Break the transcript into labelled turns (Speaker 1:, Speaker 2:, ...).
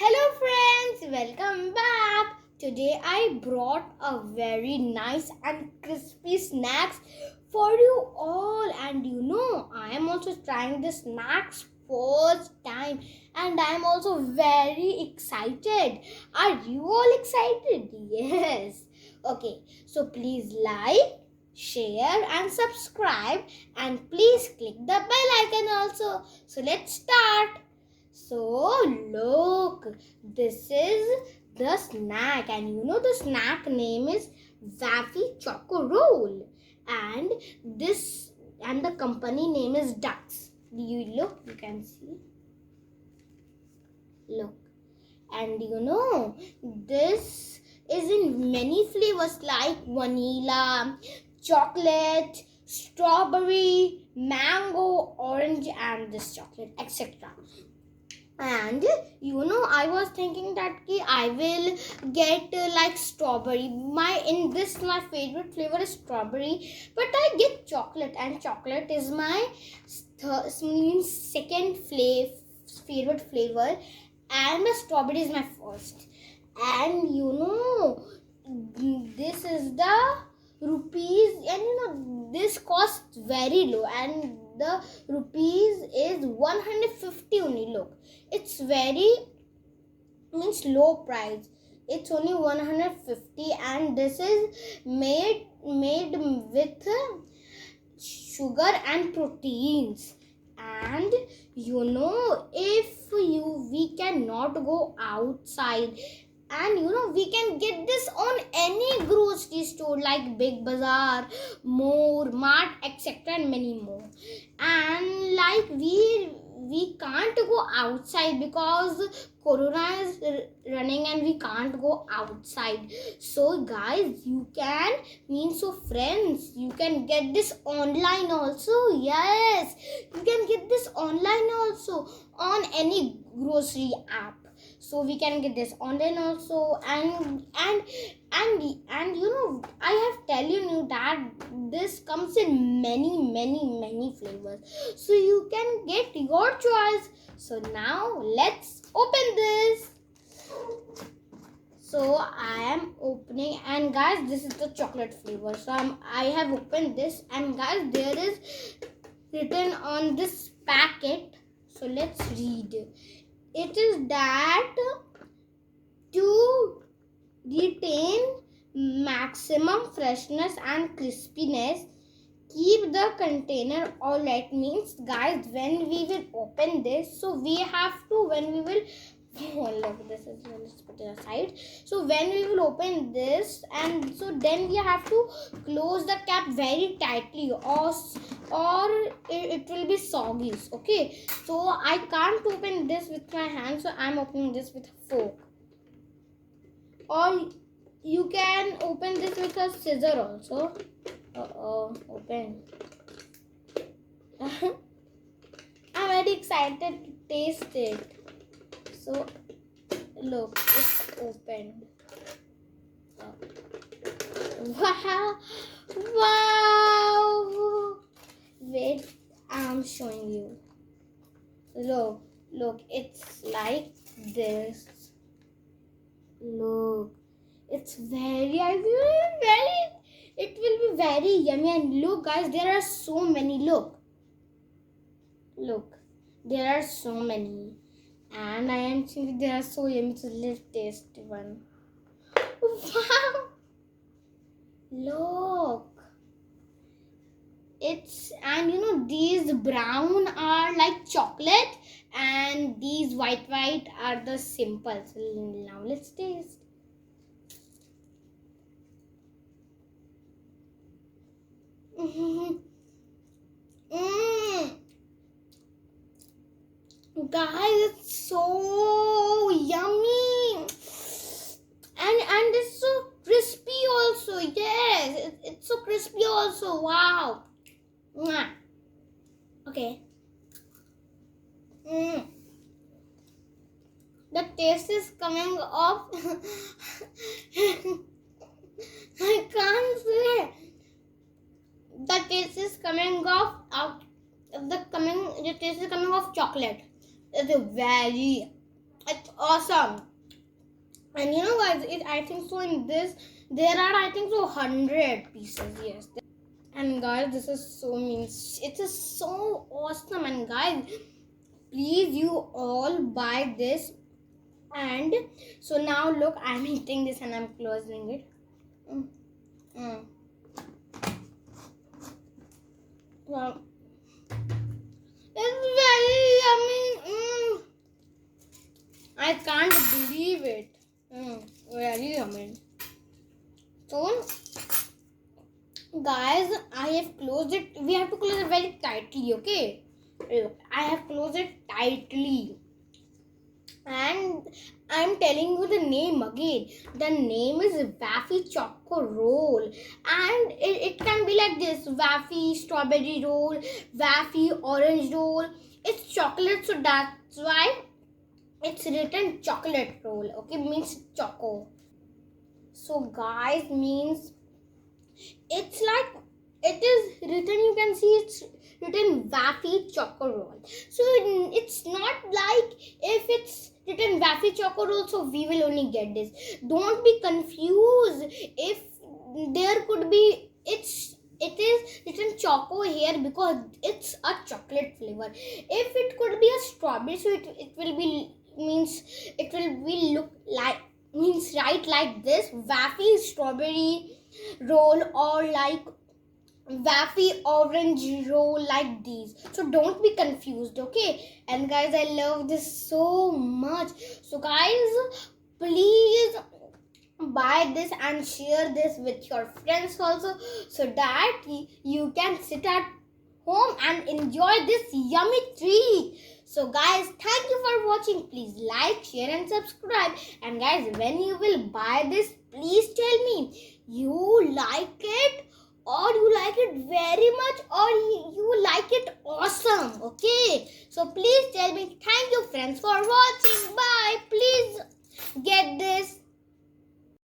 Speaker 1: Hello friends, welcome back. Today I brought a very nice and crispy snacks for you all, and I am also trying the snacks first time and I am also very excited. Are you all excited? Yes. Okay, so please like, share and subscribe, and please click the bell icon also. So let's start. So look, this is the snack, and the snack name is Waffy Choco Roll, and the company name is Dukes. Do you look? You can see. Look, and this is in many flavors like vanilla, chocolate, strawberry, mango, orange, and this chocolate, etc. And I was thinking that I will get like strawberry. My favorite flavor is strawberry, but I get chocolate, and chocolate is my second favorite flavor, and the strawberry is my first. And this is the rupees, and this costs very low, and the rupees is 150 only. Look, it's very low price. It's only 150, and this is made with sugar and proteins. And if we cannot go outside, and we can get this on any grocery store like Big Bazaar, More, Mart, etc. and many more. And like we can't go outside because Corona is running and we can't go outside. So guys, friends, you can get this online also. Yes, you can get this online also on any grocery app. So we can get this online also, and I have tell you that this comes in many flavors, so you can get your choice. So now let's open this. So I am opening, and guys, this is the chocolate flavor. So I have opened this, and guys, there is written on this packet. So let's read. It is that to retain maximum freshness and crispiness, keep the container alright. Means guys, when we will open this, so we have to, when we will look, this is, let's put it aside. So when we will open this, and so then we have to close the cap very tightly, or it will be soggy. Okay, so I can't open this with my hand, so I'm opening this with a fork, or you can open this with a scissor also. Open. I'm very excited to taste it. So look, it's opened. Wow! Wait, I'm showing you. Look, it's like this. Look, it's very, it will be very yummy. And look guys, there are so many. Look, there are so many, and I am thinking they are so yummy. So let's taste one. Wow, look, it's, and these brown are like chocolate, and these white are the simple. So now let's taste. Guys, it's so yummy, and it's so crispy also. Yes, it's so crispy also. Wow. Okay. The taste is coming off. I can't say. The taste is coming off. The taste is coming off chocolate. It's very It's awesome. And you know guys, I think so in this there are I think so 100 pieces. Yes. And guys, this is so means it is so awesome. And guys, please you all buy this. And so now look, I'm eating this and I'm closing it. Wow. It's very yummy. I can't believe it. Very yummy. So, guys, I have closed it. We have to close it very tightly, okay? Look, I have closed it tightly. And I'm telling you the name again. The name is Waffy Choco Roll. And it can be like this. Waffy Strawberry Roll. Waffy Orange Roll. It's chocolate, so that's why it's written chocolate roll. Okay, means choco. So guys, means it's like it is written, you can see it's written Waffy Choco Roll. So it's not like if it's written Waffy Choco Roll, so we will only get this. Don't be confused. If there could be, it is written choco here because it's a chocolate flavor. If it could be a strawberry, so it will be means it will be look like means right like this Waffy strawberry roll or like Waffy orange roll like these. So don't be confused, okay? And guys, I love this so much. So guys, please buy this and share this with your friends also, so that you can sit at home and enjoy this yummy treat. So guys, thank you for watching. Please like, share and subscribe. And guys, when you will buy this, please tell me you like it or you like it very much or you like it awesome. Okay, so please tell me. Thank you friends for watching.